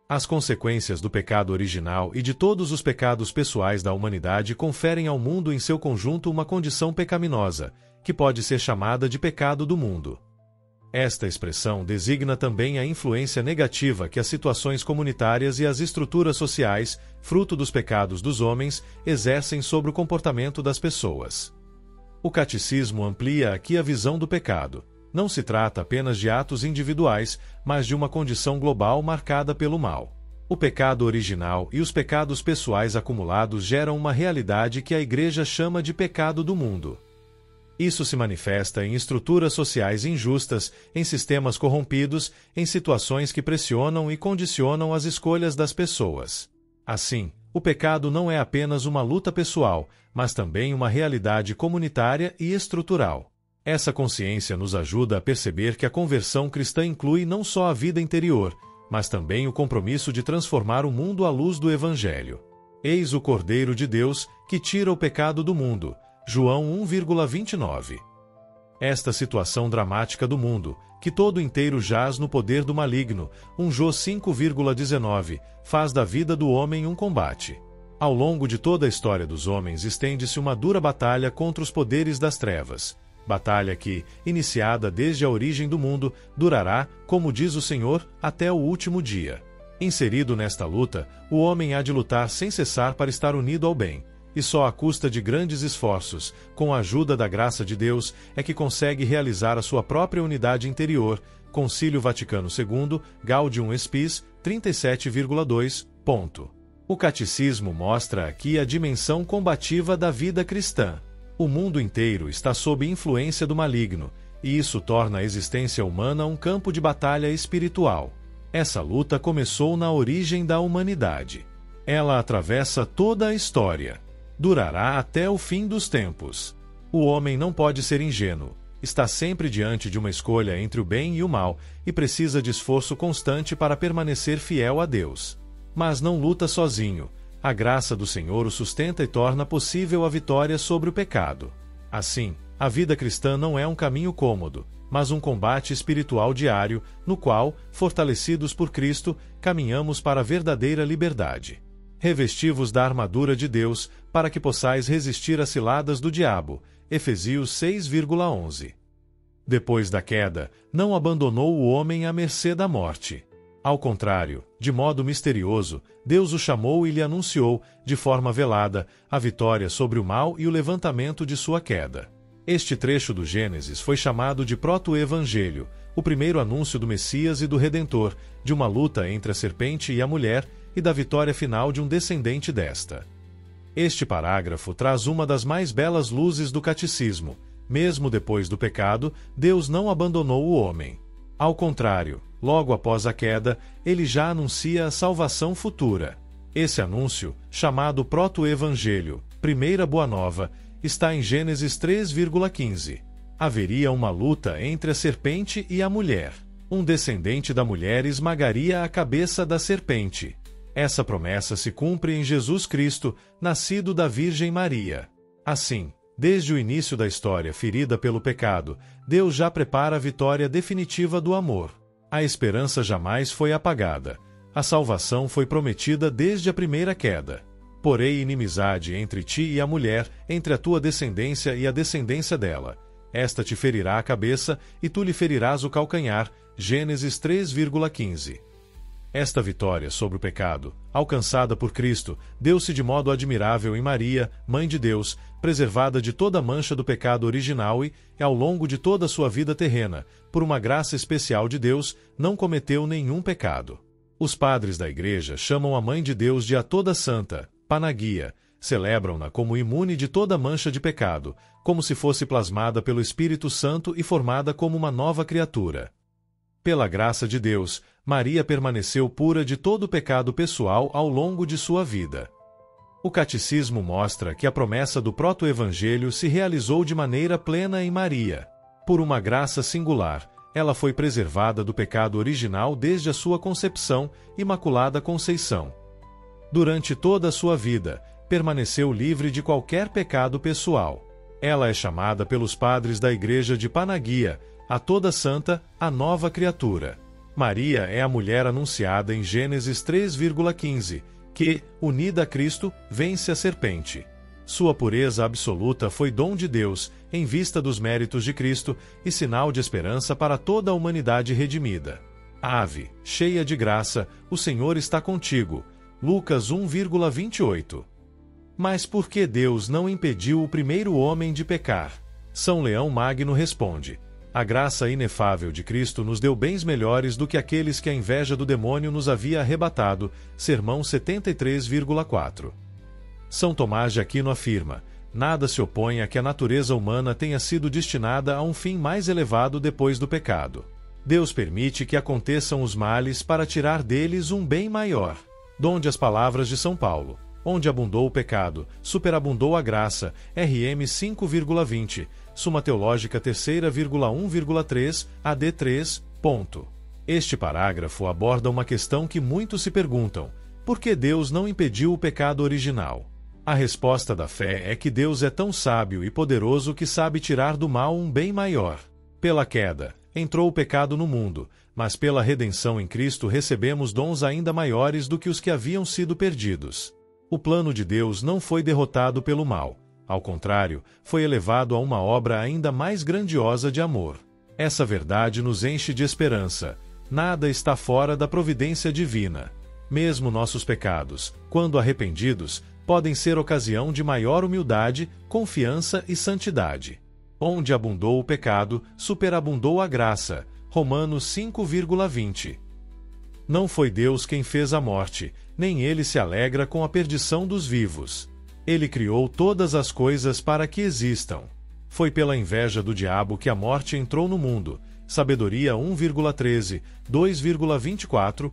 As consequências do pecado original e de todos os pecados pessoais da humanidade conferem ao mundo em seu conjunto uma condição pecaminosa, que pode ser chamada de pecado do mundo. Esta expressão designa também a influência negativa que as situações comunitárias e as estruturas sociais, fruto dos pecados dos homens, exercem sobre o comportamento das pessoas. O catecismo amplia aqui a visão do pecado. Não se trata apenas de atos individuais, mas de uma condição global marcada pelo mal. O pecado original e os pecados pessoais acumulados geram uma realidade que a Igreja chama de pecado do mundo. Isso se manifesta em estruturas sociais injustas, em sistemas corrompidos, em situações que pressionam e condicionam as escolhas das pessoas. Assim, o pecado não é apenas uma luta pessoal, mas também uma realidade comunitária e estrutural. Essa consciência nos ajuda a perceber que a conversão cristã inclui não só a vida interior, mas também o compromisso de transformar o mundo à luz do Evangelho. Eis o Cordeiro de Deus, que tira o pecado do mundo. João 1,29. Esta situação dramática do mundo, que todo inteiro jaz no poder do maligno, Jó 5,19, faz da vida do homem um combate. Ao longo de toda a história dos homens estende-se uma dura batalha contra os poderes das trevas. Batalha que, iniciada desde a origem do mundo, durará, como diz o Senhor, até o último dia. Inserido nesta luta, o homem há de lutar sem cessar para estar unido ao bem. E só à custa de grandes esforços, com a ajuda da graça de Deus, é que consegue realizar a sua própria unidade interior. Concílio Vaticano II, Gaudium Spes, 37,2. O Catecismo mostra aqui a dimensão combativa da vida cristã. O mundo inteiro está sob influência do maligno, e isso torna a existência humana um campo de batalha espiritual. Essa luta começou na origem da humanidade. Ela atravessa toda a história. Durará até o fim dos tempos. O homem não pode ser ingênuo. Está sempre diante de uma escolha entre o bem e o mal e precisa de esforço constante para permanecer fiel a Deus. Mas não luta sozinho. A graça do Senhor o sustenta e torna possível a vitória sobre o pecado. Assim, a vida cristã não é um caminho cômodo, mas um combate espiritual diário, no qual, fortalecidos por Cristo, caminhamos para a verdadeira liberdade. Revesti-vos da armadura de Deus, para que possais resistir às ciladas do diabo. Efésios 6,11. Depois da queda, não abandonou o homem à mercê da morte. Ao contrário, de modo misterioso, Deus o chamou e lhe anunciou, de forma velada, a vitória sobre o mal e o levantamento de sua queda. Este trecho do Gênesis foi chamado de proto-evangelho, o primeiro anúncio do Messias e do Redentor, de uma luta entre a serpente e a mulher, e da vitória final de um descendente desta. Este parágrafo traz uma das mais belas luzes do catecismo. Mesmo depois do pecado, Deus não abandonou o homem. Ao contrário, logo após a queda, ele já anuncia a salvação futura. Esse anúncio, chamado proto-evangelho, primeira boa nova, está em Gênesis 3,15. Haveria uma luta entre a serpente e a mulher. Um descendente da mulher esmagaria a cabeça da serpente. Essa promessa se cumpre em Jesus Cristo, nascido da Virgem Maria. Assim, desde o início da história ferida pelo pecado, Deus já prepara a vitória definitiva do amor. A esperança jamais foi apagada. A salvação foi prometida desde a primeira queda. Porém inimizade entre ti e a mulher, entre a tua descendência e a descendência dela. Esta te ferirá a cabeça, e tu lhe ferirás o calcanhar. Gênesis 3,15. Esta vitória sobre o pecado, alcançada por Cristo, deu-se de modo admirável em Maria, Mãe de Deus, preservada de toda a mancha do pecado original e, ao longo de toda a sua vida terrena, por uma graça especial de Deus, não cometeu nenhum pecado. Os padres da Igreja chamam a Mãe de Deus de a Toda Santa, Panagia, celebram-na como imune de toda mancha de pecado, como se fosse plasmada pelo Espírito Santo e formada como uma nova criatura. Pela graça de Deus, Maria permaneceu pura de todo o pecado pessoal ao longo de sua vida. O Catecismo mostra que a promessa do proto-evangelho se realizou de maneira plena em Maria. Por uma graça singular, ela foi preservada do pecado original desde a sua concepção, Imaculada Conceição. Durante toda a sua vida, permaneceu livre de qualquer pecado pessoal. Ela é chamada pelos padres da Igreja de Panagia, a Toda Santa, a nova criatura. Maria é a mulher anunciada em Gênesis 3,15, que, unida a Cristo, vence a serpente. Sua pureza absoluta foi dom de Deus, em vista dos méritos de Cristo, e sinal de esperança para toda a humanidade redimida. Ave, cheia de graça, o Senhor está contigo. Lucas 1,28. Mas por que Deus não impediu o primeiro homem de pecar? São Leão Magno responde: a graça inefável de Cristo nos deu bens melhores do que aqueles que a inveja do demônio nos havia arrebatado. Sermão 73,4. São Tomás de Aquino afirma: nada se opõe a que a natureza humana tenha sido destinada a um fim mais elevado depois do pecado. Deus permite que aconteçam os males para tirar deles um bem maior. Donde as palavras de São Paulo: onde abundou o pecado, superabundou a graça. RM 5,20, Suma Teológica 3,1,3, AD 3. Este parágrafo aborda uma questão que muitos se perguntam: por que Deus não impediu o pecado original? A resposta da fé é que Deus é tão sábio e poderoso que sabe tirar do mal um bem maior. Pela queda, entrou o pecado no mundo, mas pela redenção em Cristo recebemos dons ainda maiores do que os que haviam sido perdidos. O plano de Deus não foi derrotado pelo mal. Ao contrário, foi elevado a uma obra ainda mais grandiosa de amor. Essa verdade nos enche de esperança. Nada está fora da providência divina. Mesmo nossos pecados, quando arrependidos, podem ser ocasião de maior humildade, confiança e santidade. Onde abundou o pecado, superabundou a graça. Romanos 5,20. Não foi Deus quem fez a morte, nem ele se alegra com a perdição dos vivos. Ele criou todas as coisas para que existam. Foi pela inveja do diabo que a morte entrou no mundo. Sabedoria 1,13, 2,24.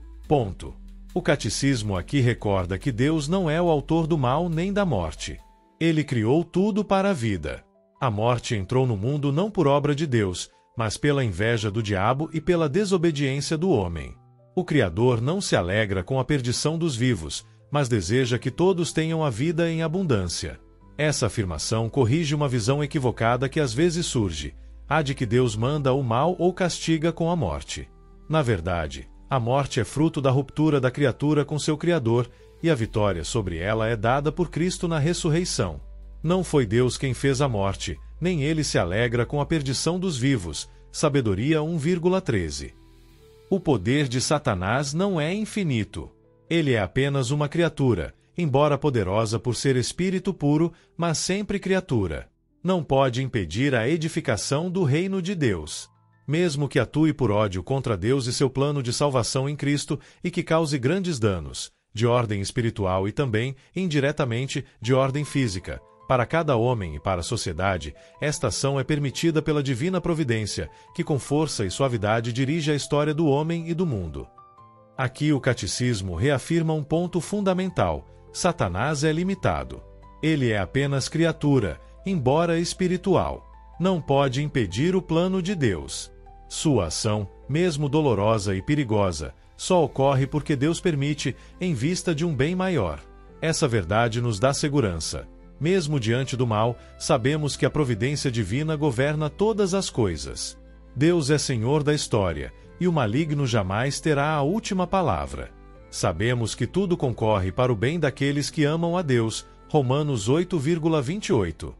O catecismo aqui recorda que Deus não é o autor do mal nem da morte. Ele criou tudo para a vida. A morte entrou no mundo não por obra de Deus, mas pela inveja do diabo e pela desobediência do homem. O Criador não se alegra com a perdição dos vivos, mas deseja que todos tenham a vida em abundância. Essa afirmação corrige uma visão equivocada que às vezes surge, a de que Deus manda o mal ou castiga com a morte. Na verdade, a morte é fruto da ruptura da criatura com seu Criador, e a vitória sobre ela é dada por Cristo na ressurreição. Não foi Deus quem fez a morte, nem ele se alegra com a perdição dos vivos. Sabedoria 1,13. O poder de Satanás não é infinito. Ele é apenas uma criatura, embora poderosa por ser espírito puro, mas sempre criatura. Não pode impedir a edificação do reino de Deus. Mesmo que atue por ódio contra Deus e seu plano de salvação em Cristo e que cause grandes danos, de ordem espiritual e também, indiretamente, de ordem física, para cada homem e para a sociedade, esta ação é permitida pela divina providência, que com força e suavidade dirige a história do homem e do mundo. Aqui o catecismo reafirma um ponto fundamental: Satanás é limitado. Ele é apenas criatura, embora espiritual. Não pode impedir o plano de Deus. Sua ação, mesmo dolorosa e perigosa, só ocorre porque Deus permite, em vista de um bem maior. Essa verdade nos dá segurança. Mesmo diante do mal, sabemos que a providência divina governa todas as coisas. Deus é Senhor da história, e o maligno jamais terá a última palavra. Sabemos que tudo concorre para o bem daqueles que amam a Deus. Romanos 8,28.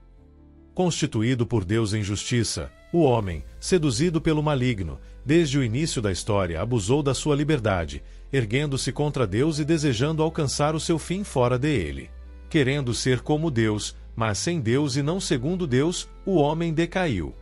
Constituído por Deus em justiça, o homem, seduzido pelo maligno, desde o início da história abusou da sua liberdade, erguendo-se contra Deus e desejando alcançar o seu fim fora dele. Querendo ser como Deus, mas sem Deus e não segundo Deus, o homem decaiu.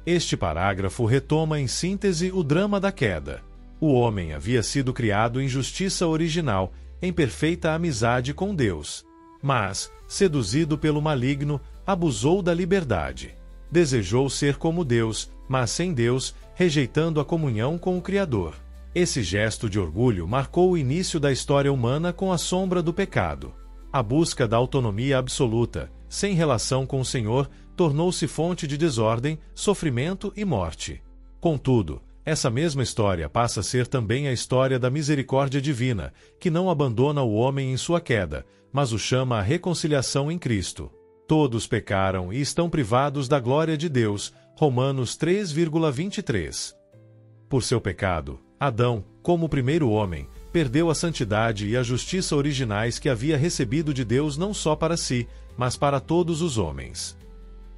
Este parágrafo retoma em síntese o drama da queda. O homem havia sido criado em justiça original, em perfeita amizade com Deus. Mas, seduzido pelo maligno, abusou da liberdade. Desejou ser como Deus, mas sem Deus, rejeitando a comunhão com o Criador. Esse gesto de orgulho marcou o início da história humana com a sombra do pecado. A busca da autonomia absoluta, sem relação com o Senhor, tornou-se fonte de desordem, sofrimento e morte. Contudo, essa mesma história passa a ser também a história da misericórdia divina, que não abandona o homem em sua queda, mas o chama à reconciliação em Cristo. Todos pecaram e estão privados da glória de Deus. Romanos 3,23. Por seu pecado, Adão, como o primeiro homem, perdeu a santidade e a justiça originais que havia recebido de Deus não só para si, mas para todos os homens.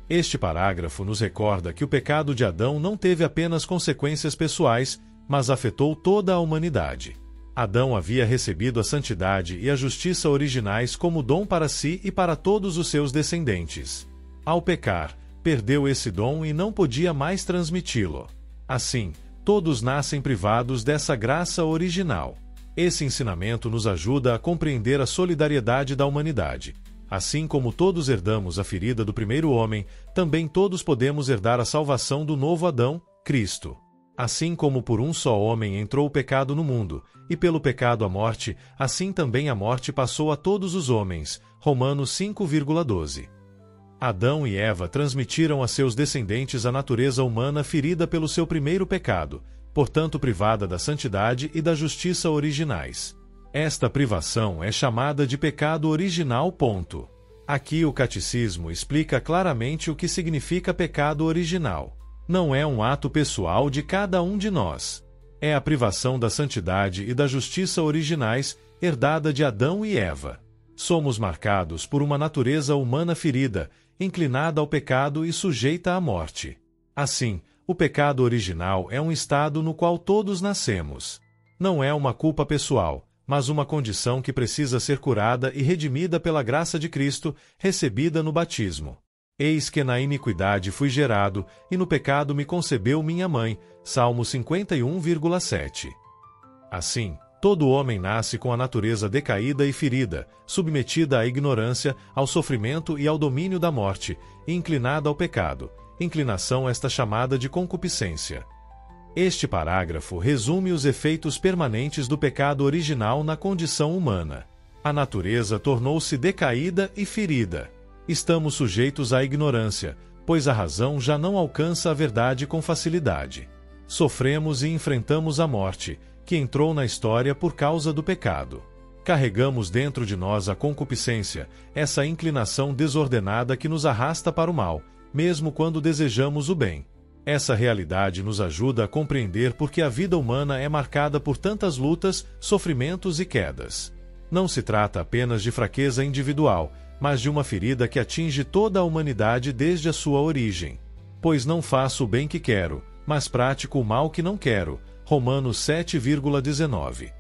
Este parágrafo nos recorda que o pecado de Adão não teve apenas consequências pessoais, mas afetou toda a humanidade. Adão havia recebido a santidade e a justiça originais como dom para si e para todos os seus descendentes. Ao pecar, perdeu esse dom e não podia mais transmiti-lo. Assim, todos nascem privados dessa graça original. Esse ensinamento nos ajuda a compreender a solidariedade da humanidade. Assim como todos herdamos a ferida do primeiro homem, também todos podemos herdar a salvação do novo Adão, Cristo. Assim como por um só homem entrou o pecado no mundo, e pelo pecado a morte, assim também a morte passou a todos os homens. Romanos 5,12. Adão e Eva transmitiram a seus descendentes a natureza humana ferida pelo seu primeiro pecado, portanto privada da santidade e da justiça originais. Esta privação é chamada de pecado original. Aqui o Catecismo explica claramente o que significa pecado original. Não é um ato pessoal de cada um de nós. É a privação da santidade e da justiça originais, herdada de Adão e Eva. Somos marcados por uma natureza humana ferida, inclinada ao pecado e sujeita à morte. Assim, o pecado original é um estado no qual todos nascemos. Não é uma culpa pessoal, mas uma condição que precisa ser curada e redimida pela graça de Cristo, recebida no batismo. Eis que na iniquidade fui gerado, e no pecado me concebeu minha mãe. Salmo 51,7. Assim, todo homem nasce com a natureza decaída e ferida, submetida à ignorância, ao sofrimento e ao domínio da morte, e inclinada ao pecado, inclinação esta chamada de concupiscência. Este parágrafo resume os efeitos permanentes do pecado original na condição humana. A natureza tornou-se decaída e ferida. Estamos sujeitos à ignorância, pois a razão já não alcança a verdade com facilidade. Sofremos e enfrentamos a morte, que entrou na história por causa do pecado. Carregamos dentro de nós a concupiscência, essa inclinação desordenada que nos arrasta para o mal, mesmo quando desejamos o bem. Essa realidade nos ajuda a compreender por que a vida humana é marcada por tantas lutas, sofrimentos e quedas. Não se trata apenas de fraqueza individual, mas de uma ferida que atinge toda a humanidade desde a sua origem. Pois não faço o bem que quero, mas pratico o mal que não quero. Romanos 7,19.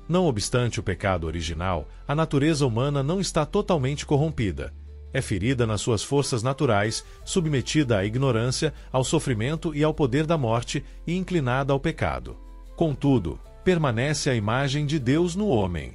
Não obstante o pecado original, a natureza humana não está totalmente corrompida. É ferida nas suas forças naturais, submetida à ignorância, ao sofrimento e ao poder da morte, e inclinada ao pecado. Contudo, permanece a imagem de Deus no homem.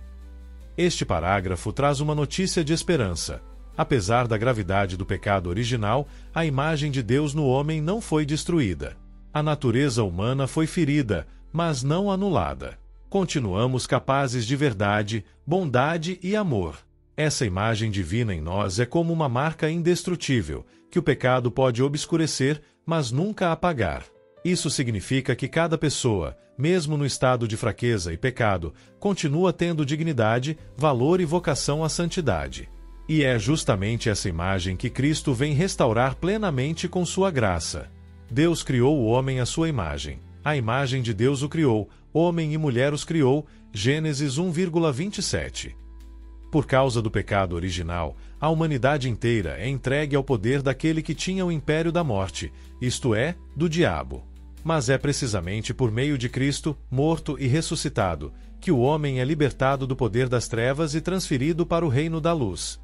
Este parágrafo traz uma notícia de esperança. Apesar da gravidade do pecado original, a imagem de Deus no homem não foi destruída. A natureza humana foi ferida, mas não anulada. Continuamos capazes de verdade, bondade e amor. Essa imagem divina em nós é como uma marca indestrutível, que o pecado pode obscurecer, mas nunca apagar. Isso significa que cada pessoa, mesmo no estado de fraqueza e pecado, continua tendo dignidade, valor e vocação à santidade. E é justamente essa imagem que Cristo vem restaurar plenamente com sua graça. Deus criou o homem à sua imagem. A imagem de Deus o criou, homem e mulher os criou. Gênesis 1,27. Por causa do pecado original, a humanidade inteira é entregue ao poder daquele que tinha o império da morte, isto é, do diabo. Mas é precisamente por meio de Cristo, morto e ressuscitado, que o homem é libertado do poder das trevas e transferido para o reino da luz.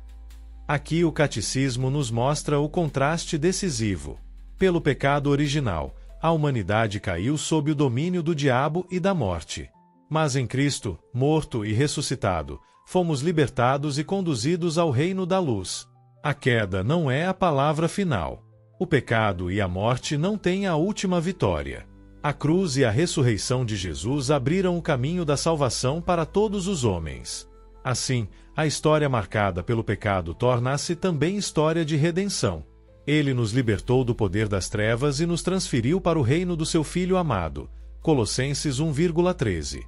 Aqui o Catecismo nos mostra o contraste decisivo. Pelo pecado original, a humanidade caiu sob o domínio do diabo e da morte. Mas em Cristo, morto e ressuscitado, fomos libertados e conduzidos ao reino da luz. A queda não é a palavra final. O pecado e a morte não têm a última vitória. A cruz e a ressurreição de Jesus abriram o caminho da salvação para todos os homens. Assim, a história marcada pelo pecado torna-se também história de redenção. Ele nos libertou do poder das trevas e nos transferiu para o reino do seu Filho amado. Colossenses 1,13.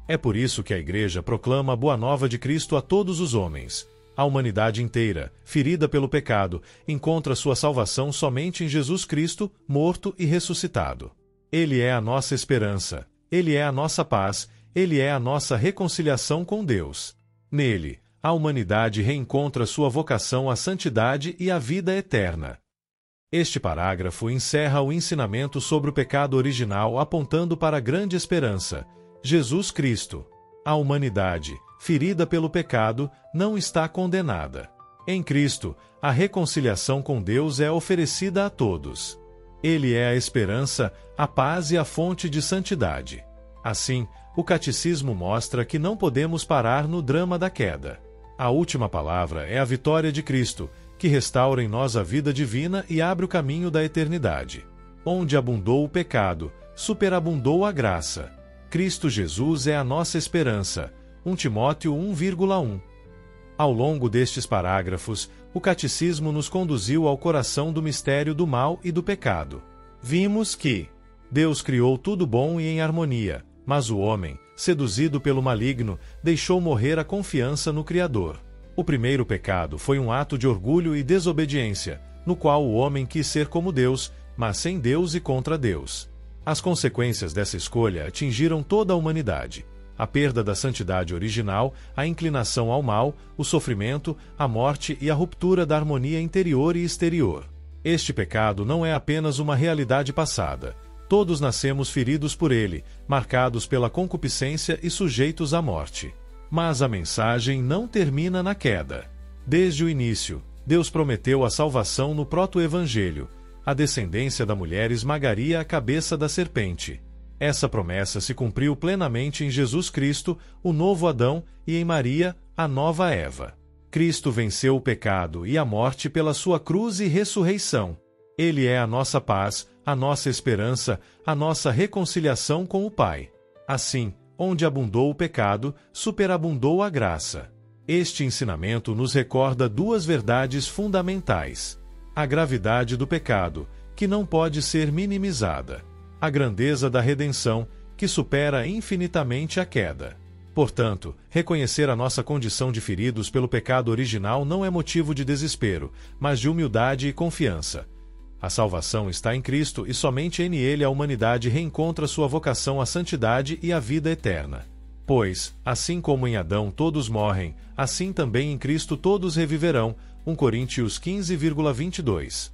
É por isso que a Igreja proclama a Boa Nova de Cristo a todos os homens. A humanidade inteira, ferida pelo pecado, encontra sua salvação somente em Jesus Cristo, morto e ressuscitado. Ele é a nossa esperança, Ele é a nossa paz, Ele é a nossa reconciliação com Deus. Nele, a humanidade reencontra sua vocação à santidade e à vida eterna. Este parágrafo encerra o ensinamento sobre o pecado original apontando para a grande esperança, Jesus Cristo. A humanidade, ferida pelo pecado, não está condenada. Em Cristo, a reconciliação com Deus é oferecida a todos. Ele é a esperança, a paz e a fonte de santidade. Assim, o Catecismo mostra que não podemos parar no drama da queda. A última palavra é a vitória de Cristo, que restaura em nós a vida divina e abre o caminho da eternidade. Onde abundou o pecado, superabundou a graça. Cristo Jesus é a nossa esperança. 1 Timóteo 1,1. Ao longo destes parágrafos, o Catecismo nos conduziu ao coração do mistério do mal e do pecado. Vimos que Deus criou tudo bom e em harmonia, mas o homem, seduzido pelo maligno, deixou morrer a confiança no Criador. O primeiro pecado foi um ato de orgulho e desobediência, no qual o homem quis ser como Deus, mas sem Deus e contra Deus. As consequências dessa escolha atingiram toda a humanidade. A perda da santidade original, a inclinação ao mal, o sofrimento, a morte e a ruptura da harmonia interior e exterior. Este pecado não é apenas uma realidade passada. Todos nascemos feridos por ele, marcados pela concupiscência e sujeitos à morte. Mas a mensagem não termina na queda. Desde o início, Deus prometeu a salvação no proto-evangelho. A descendência da mulher esmagaria a cabeça da serpente. Essa promessa se cumpriu plenamente em Jesus Cristo, o novo Adão, e em Maria, a nova Eva. Cristo venceu o pecado e a morte pela sua cruz e ressurreição. Ele é a nossa paz, a nossa esperança, a nossa reconciliação com o Pai. Assim, onde abundou o pecado, superabundou a graça. Este ensinamento nos recorda duas verdades fundamentais: a gravidade do pecado, que não pode ser minimizada, a grandeza da redenção, que supera infinitamente a queda. Portanto, reconhecer a nossa condição de feridos pelo pecado original não é motivo de desespero, mas de humildade e confiança. A salvação está em Cristo e somente em Ele a humanidade reencontra sua vocação à santidade e à vida eterna. Pois, assim como em Adão todos morrem, assim também em Cristo todos reviverão. 1 Coríntios 15,22.